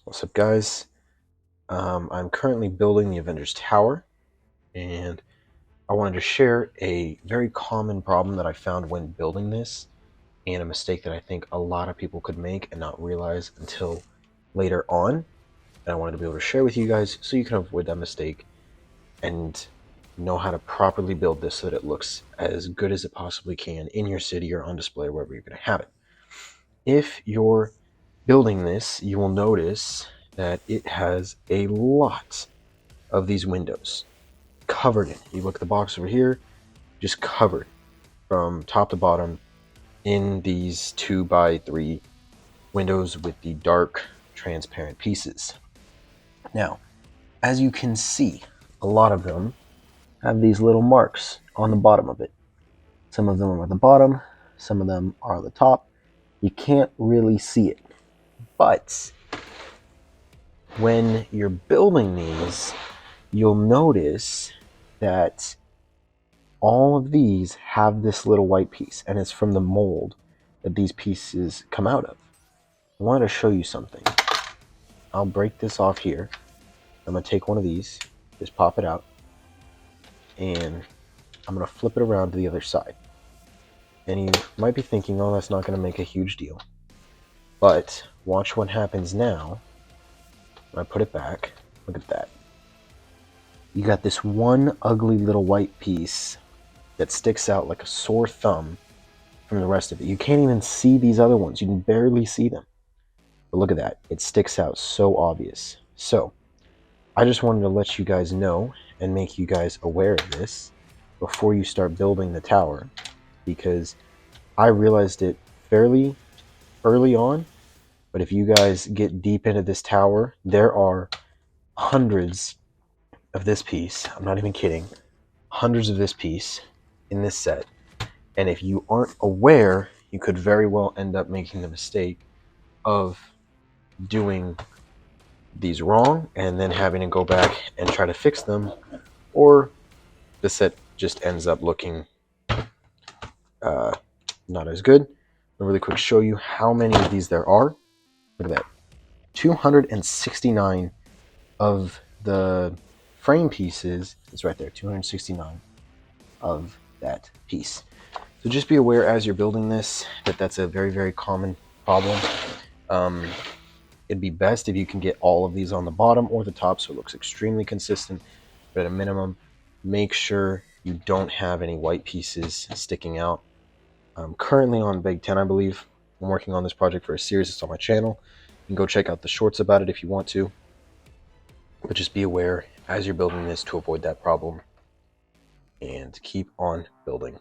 What's up, guys? I'm currently building the Avengers Tower, and I wanted to share a very common problem that I found when building this, and a mistake that I think a lot of people could make and not realize until later on. And I wanted to be able to share with you guys so you can avoid that mistake and know how to properly build this so that it looks as good as it possibly can in your city or on display, wherever you're going to have it. If you're building this, you will notice that it has a lot of these windows covered in. You look at the box over here, just covered from top to bottom in these 2x3 windows with the dark transparent pieces. Now, as you can see, a lot of them have these little marks on the bottom of it. Some of them are at the bottom, some of them are on the top. You can't really see it, but when you're building these, you'll notice that all of these have this little white piece, and it's from the mold that these pieces come out of. I wanted to show you something. I'll break this off here. I'm going to take one of these, just pop it out, and I'm going to flip it around to the other side. And you might be thinking, oh, that's not going to make a huge deal. But watch what happens now when I put it back. Look at that. You got this one ugly little white piece that sticks out like a sore thumb from the rest of it. You can't even see these other ones. You can barely see them. But look at that. It sticks out so obvious. So I just wanted to let you guys know and make you guys aware of this before you start building the tower, because I realized it fairly early on. But if you guys get deep into this tower, there are hundreds of this piece. I'm not even kidding. Hundreds of this piece in this set. And if you aren't aware, you could very well end up making the mistake of doing these wrong and then having to go back and try to fix them, or the set just ends up looking not as good. I'll really quick show you how many of these there are. Look at that. 269 of the frame pieces. It's right there. 269 of that piece. So just be aware as you're building this that that's a very, very common problem. It'd be best if you can get all of these on the bottom or the top so it looks extremely consistent. But at a minimum, make sure you don't have any white pieces sticking out. I'm currently on Big 10, I believe. I'm working on this project for a series that's on my channel. You can go check out the shorts about it if you want to. But just be aware as you're building this to avoid that problem and keep on building.